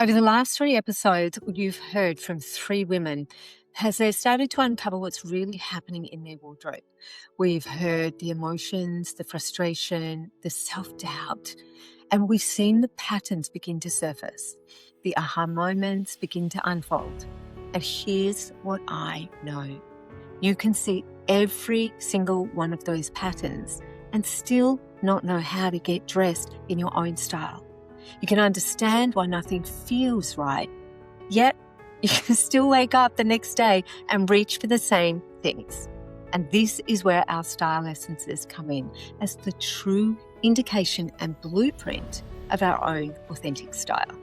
Over the last 3 episodes, you've heard from 3 women as they started to uncover what's really happening in their wardrobe. We've heard the emotions, the frustration, the self-doubt, and we've seen the patterns begin to surface. The aha moments begin to unfold. And here's what I know. You can see every single one of those patterns and still not know how to get dressed in your own style. You can understand why nothing feels right, yet you can still wake up the next day and reach for the same things. And this is where our style essences come in as the true indication and blueprint of our own authentic style.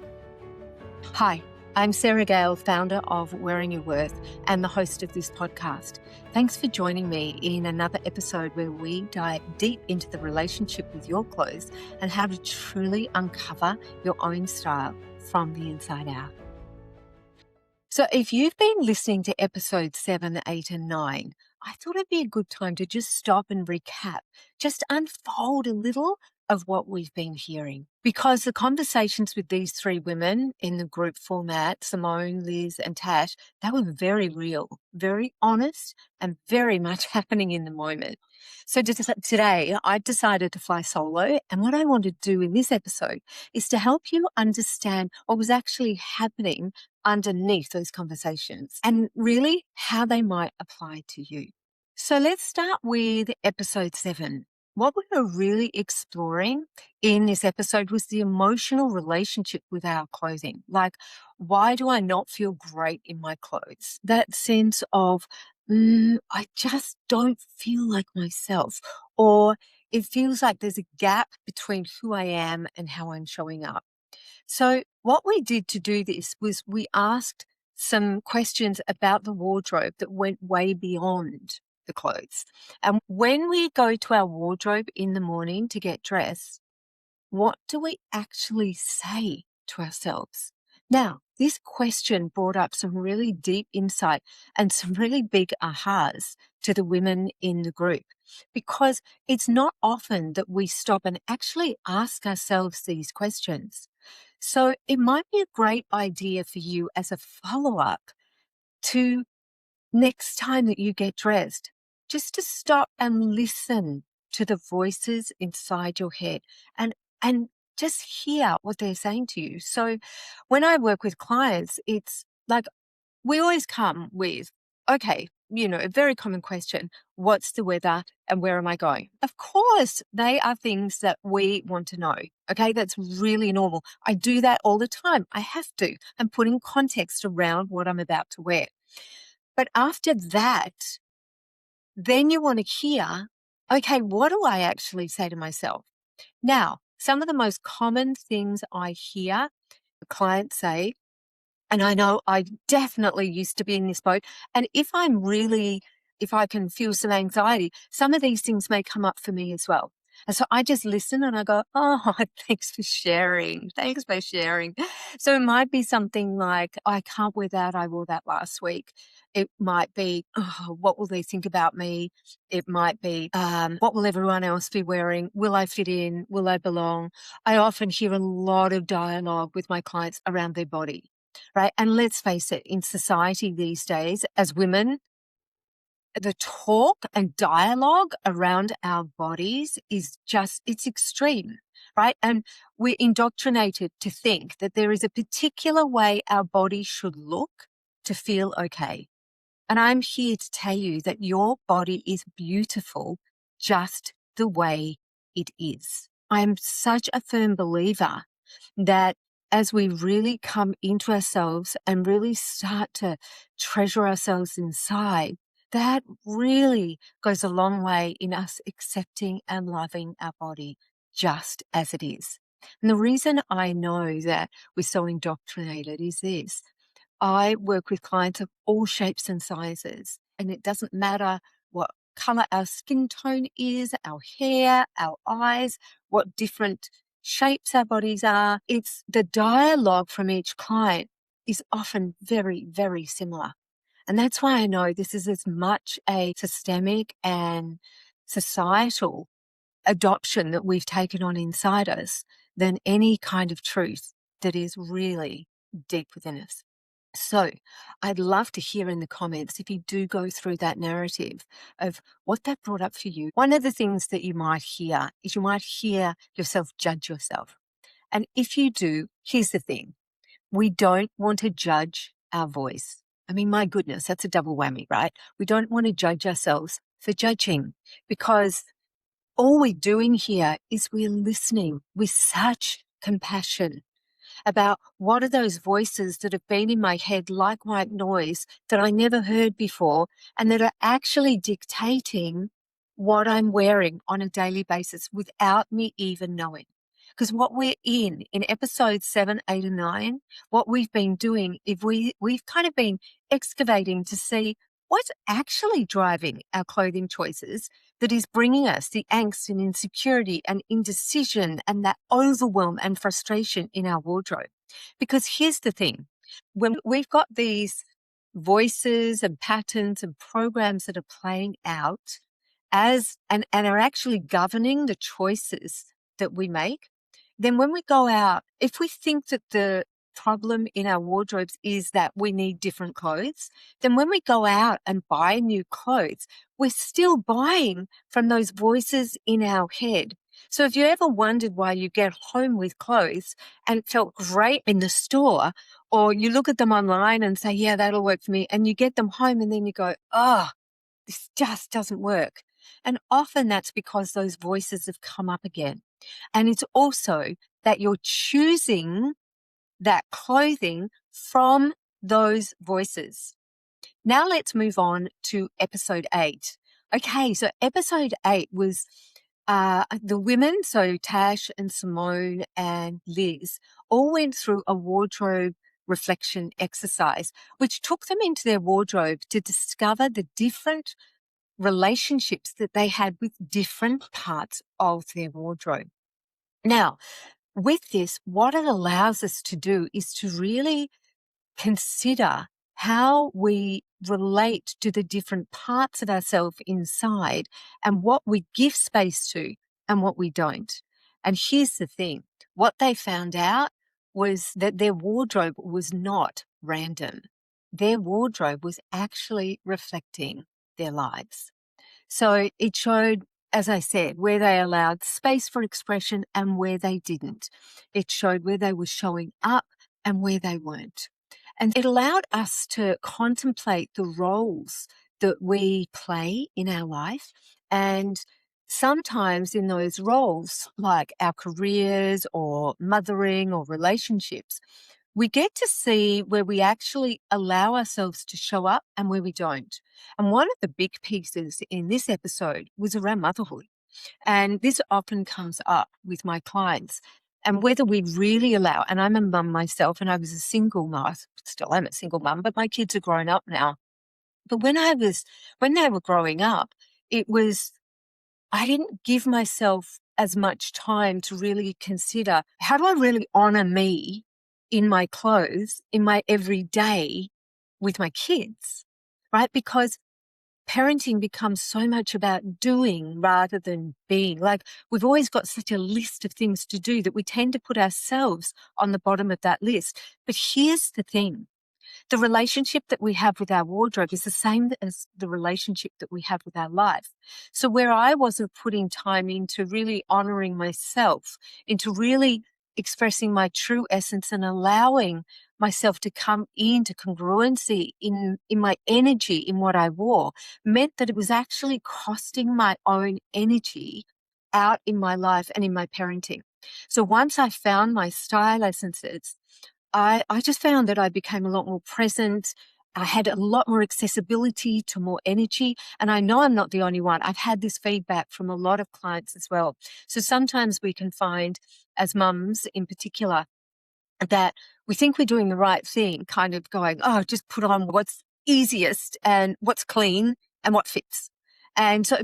Hi, I'm Sarah Gale, founder of Wearing Your Worth and the host of this podcast. Thanks for joining me in another episode where we dive deep into the relationship with your clothes and how to truly uncover your own style from the inside out. So if you've been listening to episodes 7, 8, and 9, I thought it'd be a good time to just stop and recap, just unfold a little of what we've been hearing. Because the conversations with these 3 women in the group format, Simone, Liz, and Tash, they were very real, very honest, and very much happening in the moment. So today, I decided to fly solo, and what I want to do in this episode is to help you understand what was actually happening underneath those conversations and really how they might apply to you. So let's start with episode 7. What we were really exploring in this episode was the emotional relationship with our clothing. Like, why do I not feel great in my clothes? That sense of, I just don't feel like myself. Or it feels like there's a gap between who I am and how I'm showing up. So what we did to do this was we asked some questions about the wardrobe that went way beyond the clothes. And when we go to our wardrobe in the morning to get dressed, what do we actually say to ourselves? Now, this question brought up some really deep insight and some really big ahas to the women in the group, because it's not often that we stop and actually ask ourselves these questions. So it might be a great idea for you as a follow-up to next time that you get dressed, just to stop and listen to the voices inside your head and just hear what they're saying to you. So when I work with clients, it's like we always come with, okay, a very common question, what's the weather and where am I going? Of course, they are things that we want to know. Okay, that's really normal. I do that all the time. I have to. I'm putting context around what I'm about to wear. But after that, then you want to hear, okay, what do I actually say to myself? Now, some of the most common things I hear clients say, and I know I definitely used to be in this boat, and if I can feel some anxiety, some of these things may come up for me as well. And so I just listen and I go, oh, thanks for sharing. Thanks for sharing. So it might be something like, I can't wear that. I wore that last week. It might be, oh, what will they think about me? It might be, what will everyone else be wearing? Will I fit in? Will I belong? I often hear a lot of dialogue with my clients around their body, right? And let's face it, in society these days, as women, the talk and dialogue around our bodies is it's extreme, right? And we're indoctrinated to think that there is a particular way our body should look to feel okay. And I'm here to tell you that your body is beautiful just the way it is. I'm such a firm believer that as we really come into ourselves and really start to treasure ourselves inside, that really goes a long way in us accepting and loving our body just as it is. And the reason I know that we're so indoctrinated is this. I work with clients of all shapes and sizes, and it doesn't matter what color our skin tone is, our hair, our eyes, what different shapes our bodies are. It's the dialogue from each client is often very, very similar. And that's why I know this is as much a systemic and societal adoption that we've taken on inside us than any kind of truth that is really deep within us. So I'd love to hear in the comments if you do go through that narrative of what that brought up for you. One of the things that you might hear is you might hear yourself judge yourself. And if you do, here's the thing. We don't want to judge our voice. I mean, my goodness, that's a double whammy, right? We don't want to judge ourselves for judging, because all we're doing here is we're listening with such compassion about what are those voices that have been in my head like white noise that I never heard before, and that are actually dictating what I'm wearing on a daily basis without me even knowing. Because what we're in episodes 7, 8, and 9, what we've been doing is we've kind of been excavating to see what's actually driving our clothing choices that is bringing us the angst and insecurity and indecision and that overwhelm and frustration in our wardrobe. Because here's the thing, when we've got these voices and patterns and programs that are playing out and are actually governing the choices that we make, then when we go out, if we think that the problem in our wardrobes is that we need different clothes, then when we go out and buy new clothes, we're still buying from those voices in our head. So if you ever wondered why you get home with clothes and it felt great in the store, or you look at them online and say, yeah, that'll work for me, and you get them home and then you go, oh, this just doesn't work. And often that's because those voices have come up again. And it's also that you're choosing that clothing from those voices. Now let's move on to episode 8. Okay, so episode 8 was the women, so Tash and Simone and Liz, all went through a wardrobe reflection exercise, which took them into their wardrobe to discover the different relationships that they had with different parts of their wardrobe. Now, with this, what it allows us to do is to really consider how we relate to the different parts of ourselves inside and what we give space to and what we don't. And here's the thing, what they found out was that their wardrobe was not random. Their wardrobe was actually reflecting their lives. So it showed, as I said, where they allowed space for expression and where they didn't. It showed where they were showing up and where they weren't. And it allowed us to contemplate the roles that we play in our life. And sometimes in those roles, like our careers or mothering or relationships, we get to see where we actually allow ourselves to show up and where we don't. And one of the big pieces in this episode was around motherhood. And this often comes up with my clients, and whether we really allow, and I'm a mum myself and I was a single mum, still am a single mum, but my kids are grown up now. But when they were growing up, it was, I didn't give myself as much time to really consider, how do I really honor me in my clothes, in my everyday with my kids, right? Because parenting becomes so much about doing rather than being. Like, we've always got such a list of things to do that we tend to put ourselves on the bottom of that list. But here's the thing. The relationship that we have with our wardrobe is the same as the relationship that we have with our life. So where I wasn't putting time into really honoring myself, into really expressing my true essence and allowing myself to come into congruency in my energy, in what I wore, meant that it was actually costing my own energy out in my life and in my parenting. So once I found my style essences, I just found that I became a lot more present. I had a lot more accessibility to more energy. And I know I'm not the only one. I've had this feedback from a lot of clients as well. So sometimes we can find, as mums in particular, that we think we're doing the right thing, kind of going, oh, just put on what's easiest and what's clean and what fits. And so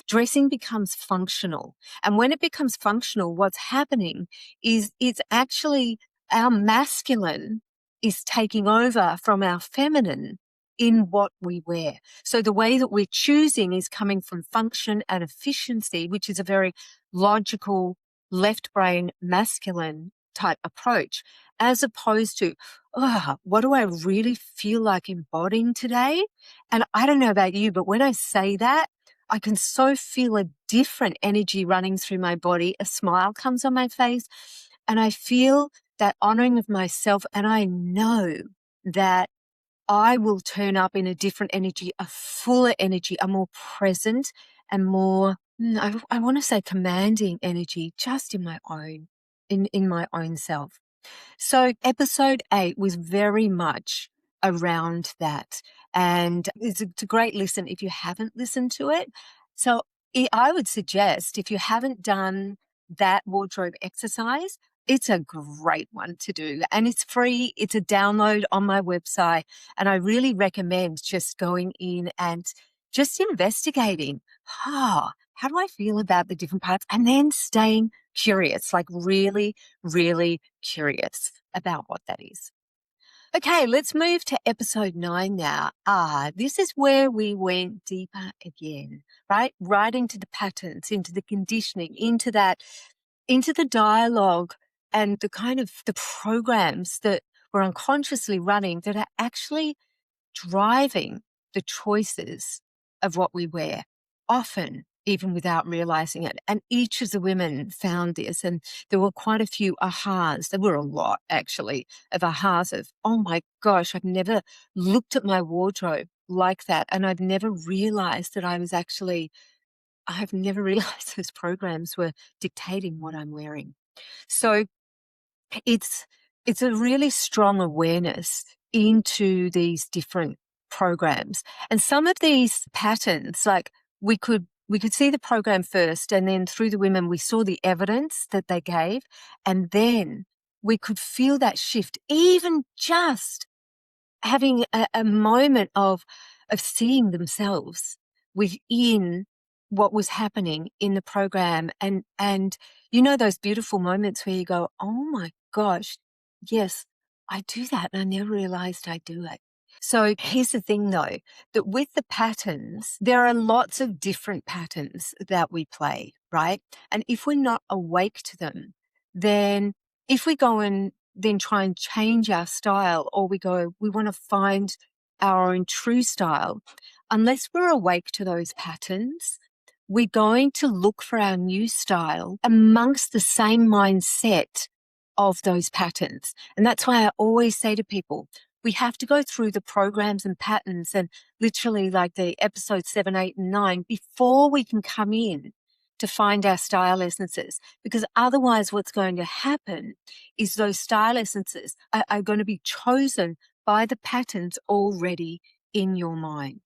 dressing becomes functional. And when it becomes functional, what's happening is it's actually our masculine is taking over from our feminine in what we wear. So the way that we're choosing is coming from function and efficiency, which is a very logical left brain masculine type approach. as opposed to, oh, what do I really feel like embodying today? And I don't know about you, but when I say that, I can so feel a different energy running through my body. A smile comes on my face, and I feel that honoring of myself. And I know that I will turn up in a different energy, a fuller energy, a more present and more, I want to say commanding energy just in my own, in my own self. So episode 8 was very much around that. And it's a great listen if you haven't listened to it. So I would suggest if you haven't done that wardrobe exercise, it's a great one to do. And it's free. It's a download on my website. And I really recommend just going in and just investigating, how do I feel about the different parts? And then staying curious, like really, really curious about what that is. Okay, let's move to episode 9 now. This is where we went deeper again, right? Right into the patterns, into the conditioning, into the dialogue and the kind of the programs that we're unconsciously running that are actually driving the choices of what we wear, often even without realizing it. And each of the women found this, and there were quite a few ahas. There were a lot, actually, of ahas of, oh my gosh, I've never looked at my wardrobe like that. And I've never realized that I've never realized those programs were dictating what I'm wearing. So it's a really strong awareness into these different programs. And some of these patterns, like we could see the program first, and then through the women we saw the evidence that they gave, and then we could feel that shift, even just having a moment of seeing themselves within what was happening in the program. And you know, those beautiful moments where you go, oh my gosh, yes, I do that. And I never realized I do it. So here's the thing though, that with the patterns, there are lots of different patterns that we play, right? And if we're not awake to them, then if we go and then try and change our style, or we want to find our own true style, unless we're awake to those patterns, we're going to look for our new style amongst the same mindset of those patterns. And that's why I always say to people, we have to go through the programs and patterns and literally like the episode 7, 8, and 9 before we can come in to find our style essences. Because otherwise what's going to happen is those style essences are going to be chosen by the patterns already in your mind.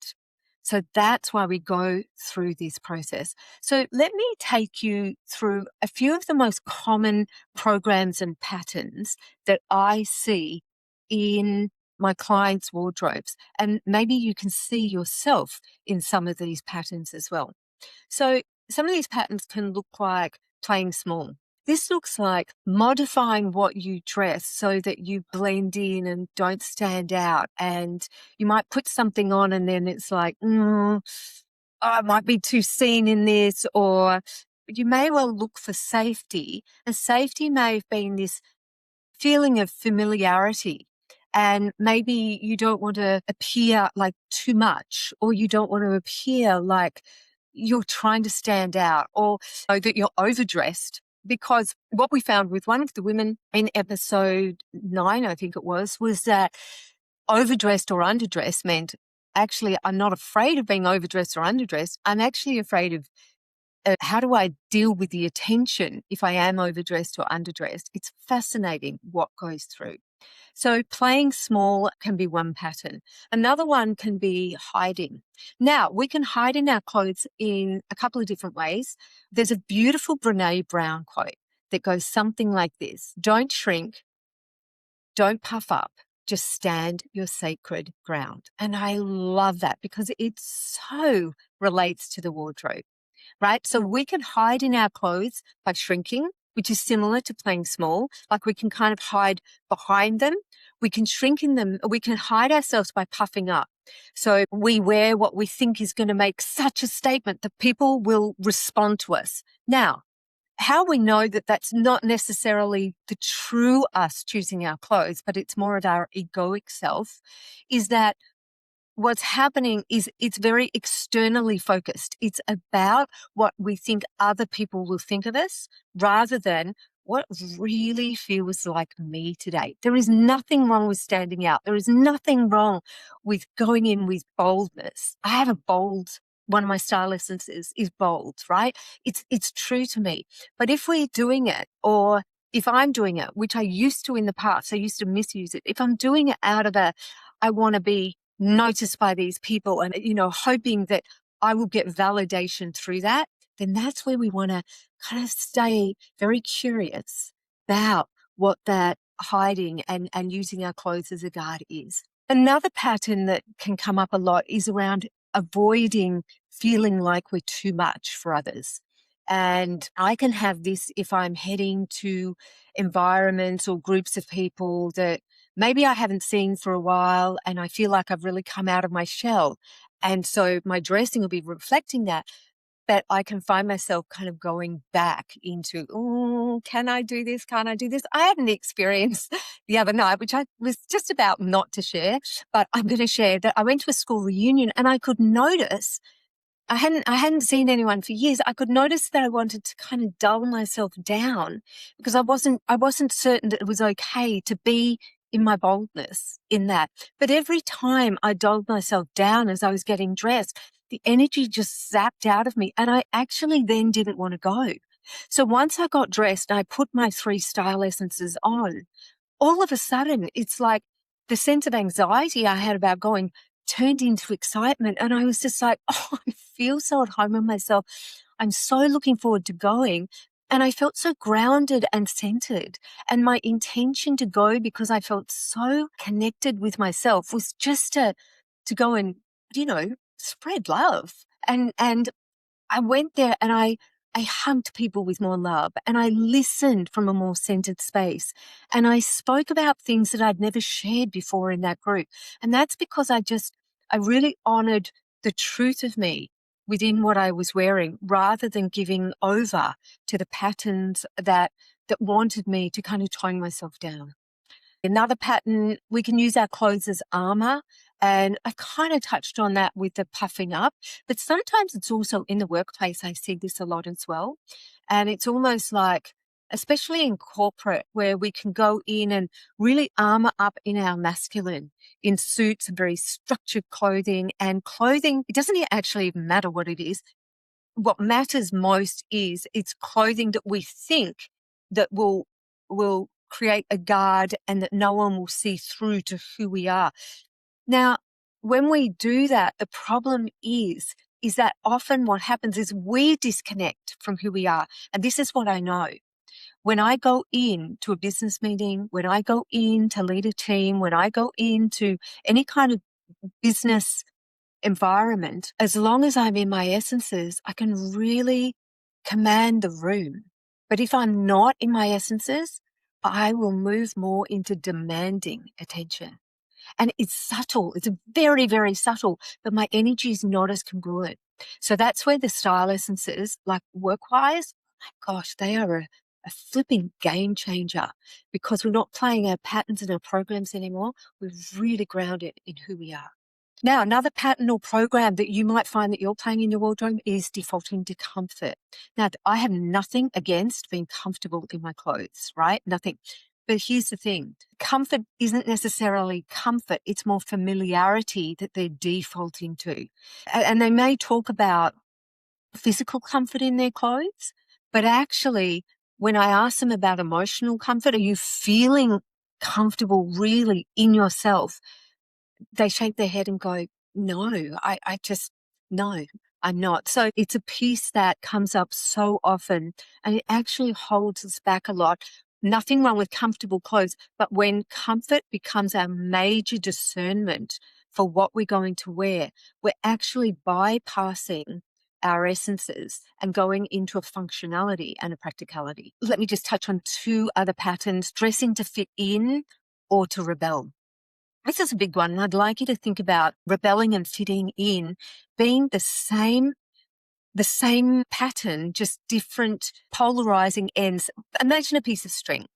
So that's why we go through this process. So let me take you through a few of the most common programs and patterns that I see in my clients' wardrobes. And maybe you can see yourself in some of these patterns as well. So some of these patterns can look like playing small. This looks like modifying what you dress so that you blend in and don't stand out. And you might put something on and then it's like, I might be too seen in this, or you may well look for safety. And safety may have been this feeling of familiarity. And maybe you don't want to appear like too much, or you don't want to appear like you're trying to stand out, or that you're overdressed. Because what we found with one of the women in episode 9, I think it was that overdressed or underdressed meant, actually, I'm not afraid of being overdressed or underdressed. I'm actually afraid of how do I deal with the attention if I am overdressed or underdressed? It's fascinating what goes through. So playing small can be one pattern. Another one can be hiding. Now, we can hide in our clothes in a couple of different ways. There's a beautiful Brene Brown quote that goes something like this: don't shrink, don't puff up, just stand your sacred ground. And I love that because it so relates to the wardrobe, right? So we can hide in our clothes by shrinking, which is similar to playing small. Like we can kind of hide behind them. We can shrink in them. We can hide ourselves by puffing up. So we wear what we think is going to make such a statement that people will respond to us. Now, How we know that that's not necessarily the true us choosing our clothes, but it's more of our egoic self, is that what's happening is it's very externally focused. It's about what we think other people will think of us rather than what really feels like me today. There is nothing wrong with standing out. There is nothing wrong with going in with boldness. I have a bold, one of my style essences is bold, right? It's true to me. But if we're doing it, or if I'm doing it, which I used to in the past, I used to misuse it. If I'm doing it out of I want to be noticed by these people and, hoping that I will get validation through that, then that's where we want to kind of stay very curious about what that hiding and using our clothes as a guard is. Another pattern that can come up a lot is around avoiding feeling like we're too much for others. And I can have this if I'm heading to environments or groups of people that maybe I haven't seen for a while and I feel like I've really come out of my shell. And so my dressing will be reflecting that. But I can find myself kind of going back into, oh, can I do this? Can't I do this? I had an experience the other night, which I was just about not to share, but I'm going to share that I went to a school reunion and I could notice I hadn't seen anyone for years. I could notice that I wanted to kind of dull myself down because I wasn't certain that it was okay to be in my boldness in that. But every time I dulled myself down as I was getting dressed, the energy just zapped out of me. And I actually then didn't want to go. So once I got dressed, I put my 3 style essences on. All of a sudden, it's like the sense of anxiety I had about going turned into excitement. And I was just like, oh, I feel so at home with myself. I'm so looking forward to going. And I felt so grounded and centered. And my intention to go, because I felt so connected with myself, was just to go and, spread love. And I went there and I hugged people with more love and I listened from a more centered space. And I spoke about things that I'd never shared before in that group. And that's because I really honored the truth of me within what I was wearing rather than giving over to the patterns that wanted me to kind of tone myself down. Another pattern, we can use our clothes as armor. And I kind of touched on that with the puffing up, but sometimes it's also in the workplace. I see this a lot as well. And it's almost like, especially in corporate, where we can go in and really armor up in our masculine, in suits and very structured clothing. And clothing, it doesn't actually even matter what it is. What matters most is it's clothing that we think that will create a guard and that no one will see through to who we are. Now, when we do that, the problem is that often what happens is we disconnect from who we are. And this is what I know. When I go in to a business meeting, when I go in to lead a team, when I go into any kind of business environment, as long as I'm in my essences, I can really command the room. But if I'm not in my essences, I will move more into demanding attention. And it's subtle. It's very, very subtle, but my energy is not as congruent. So that's where the style essences, like work-wise, my gosh, they are a flipping game changer because we're not playing our patterns and our programs anymore. We're really grounded in who we are. Now, another pattern or program that you might find that you're playing in your wardrobe is defaulting to comfort. Now, I have nothing against being comfortable in my clothes, right? Nothing. But here's the thing. Comfort isn't necessarily comfort. It's more familiarity that they're defaulting to. And they may talk about physical comfort in their clothes, but actually, when I ask them about emotional comfort, are you feeling comfortable really in yourself? They shake their head and go, no, I just, no, I'm not. So it's a piece that comes up so often and it actually holds us back a lot. Nothing wrong with comfortable clothes, but when comfort becomes our major discernment for what we're going to wear, we're actually bypassing our essences and going into a functionality and a practicality. Let me just touch on 2 other patterns: dressing to fit in or to rebel. This is a big one. And I'd like you to think about rebelling and fitting in being the same the same pattern, just different polarizing ends. Imagine a piece of string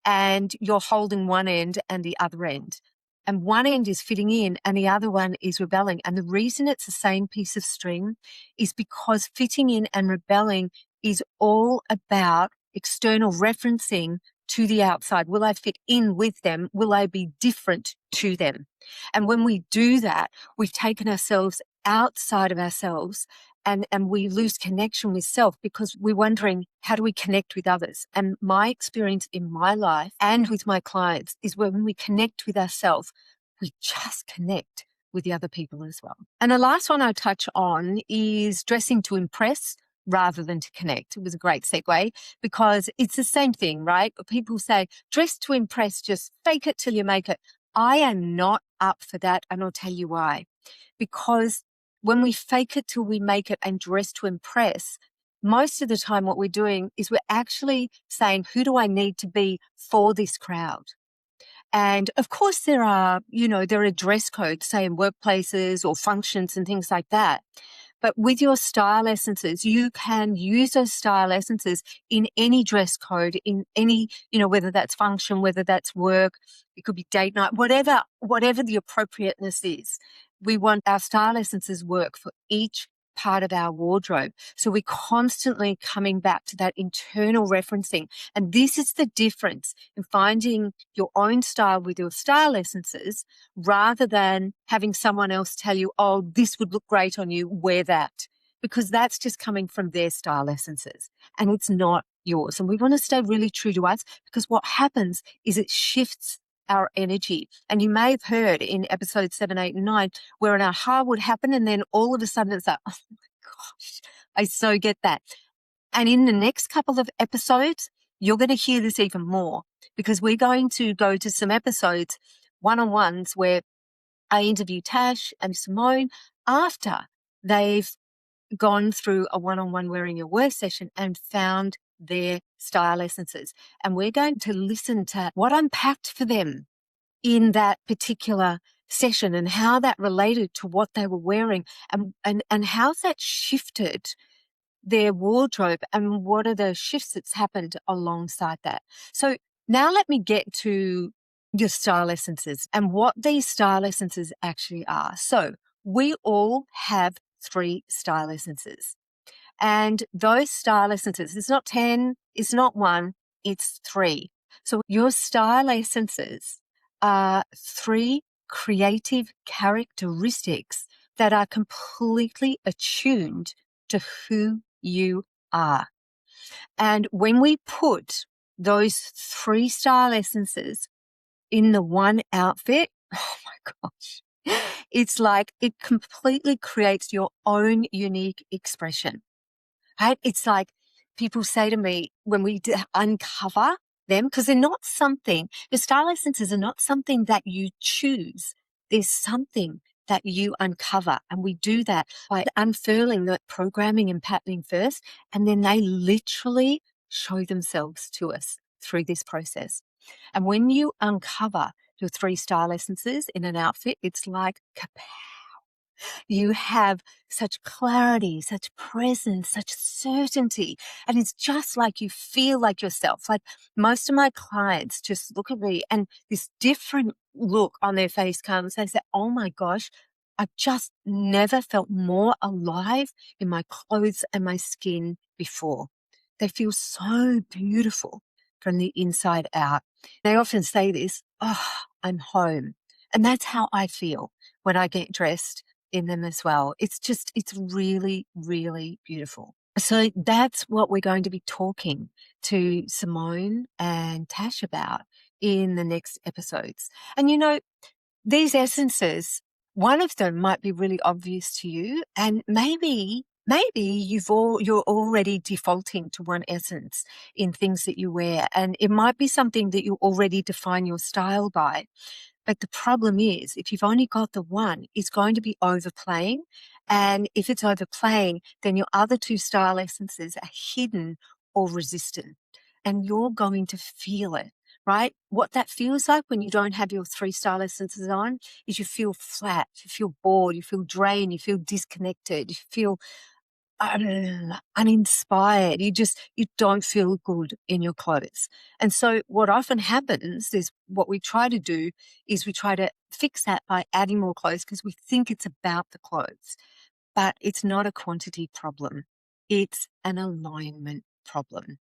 and you're holding one end and the other end. And one end is fitting in and the other one is rebelling. And the reason it's the same piece of string is because fitting in and rebelling is all about external referencing to the outside. Will I fit in with them? Will I be different to them? And when we do that, we've taken ourselves outside of ourselves and we lose connection with self because we're wondering, how do we connect with others? And my experience in my life and with my clients is when we connect with ourselves, we just connect with the other people as well. And the last one I touch on is dressing to impress rather than to connect. It was a great segue because it's the same thing, right? People say, dress to impress, just fake it till you make it. I am not up for that, and I'll tell you why. Because when we fake it till we make it and dress to impress, most of the time what we're doing is we're actually saying, who do I need to be for this crowd? And of course there are dress codes, say in workplaces or functions and things like that. But with your style essences, you can use those style essences in any dress code, in any, whether that's function, whether that's work, it could be date night, whatever the appropriateness is. We want our style essences work for each part of our wardrobe. So we're constantly coming back to that internal referencing. And this is the difference in finding your own style with your style essences rather than having someone else tell you, oh, this would look great on you, wear that. Because that's just coming from their style essences and it's not yours. And we want to stay really true to us because what happens is it shifts our energy. And you may have heard in episode 7, 8, and 9 where an aha would happen and then all of a sudden it's like, oh my gosh, I so get that. And in the next couple of episodes, you're going to hear this even more because we're going to go to some episodes, one-on-ones, where I interview Tash and Simone after they've gone through a one-on-one wearing your worth session and found their style essences. And we're going to listen to what unpacked for them in that particular session and how that related to what they were wearing and how that shifted their wardrobe and what are the shifts that's happened alongside that. So now let me get to your style essences and what these style essences actually are. So we all have 3 style essences. And those style essences, it's not 10, it's not 1, it's 3. So your style essences are 3 creative characteristics that are completely attuned to who you are. And when we put those 3 style essences in the one outfit, oh my gosh, it's like it completely creates your own unique expression. Right? It's like people say to me when we uncover them, because they're not something, the style essences are not something that you choose. There's something that you uncover. And we do that by unfurling the programming and patterning first. And then they literally show themselves to us through this process. And when you uncover your 3 style essences in an outfit, it's like kapow. You have such clarity, such presence, such certainty. And it's just like you feel like yourself. Like most of my clients just look at me and this different look on their face comes. They say, oh my gosh, I've just never felt more alive in my clothes and my skin before. They feel so beautiful from the inside out. They often say this, oh, I'm home. And that's how I feel when I get dressed in them as well. It's really, really beautiful. So that's what we're going to be talking to Simone and Tash about in the next episodes. And these essences, one of them might be really obvious to you, and maybe you're already defaulting to one essence in things that you wear, and it might be something that you already define your style by. But the problem is, if you've only got the one, it's going to be overplaying. And if it's overplaying, then your other 2 style essences are hidden or resistant. And you're going to feel it, right? What that feels like when you don't have your 3 style essences on is you feel flat, you feel bored, you feel drained, you feel disconnected, you feel uninspired. You don't feel good in your clothes. And so what often happens is what we try to do is we try to fix that by adding more clothes because we think it's about the clothes. But it's not a quantity problem. It's an alignment problem.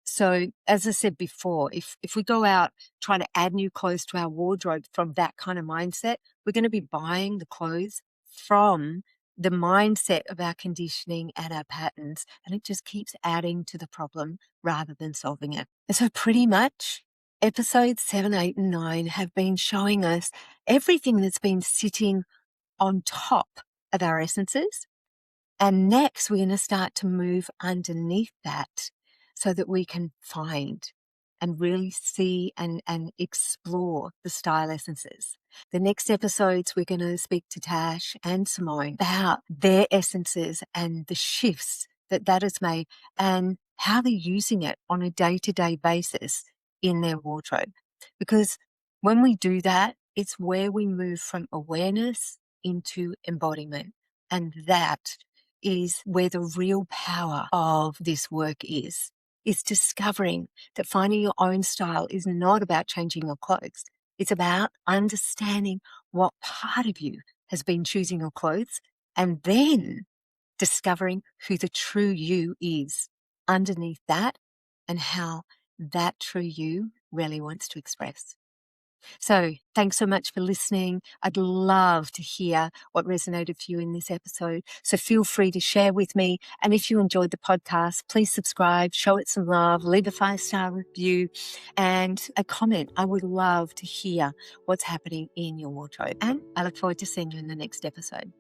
So as I said before, if we go out trying to add new clothes to our wardrobe from that kind of mindset, we're going to be buying the clothes from the mindset of our conditioning and our patterns, and it just keeps adding to the problem rather than solving it. And so pretty much episodes 7, 8, and 9 have been showing us everything that's been sitting on top of our essences. And next, we're going to start to move underneath that so that we can find and really see and explore the style essences. The next episodes, we're going to speak to Tash and Simone about their essences and the shifts that that has made and how they're using it on a day-to-day basis in their wardrobe. Because when we do that, it's where we move from awareness into embodiment. And that is where the real power of this work is. It's discovering that finding your own style is not about changing your clothes. It's about understanding what part of you has been choosing your clothes and then discovering who the true you is underneath that and how that true you really wants to express. So thanks so much for listening. I'd love to hear what resonated for you in this episode. So feel free to share with me. And if you enjoyed the podcast, please subscribe, show it some love, leave a 5-star review and a comment. I would love to hear what's happening in your wardrobe. And I look forward to seeing you in the next episode.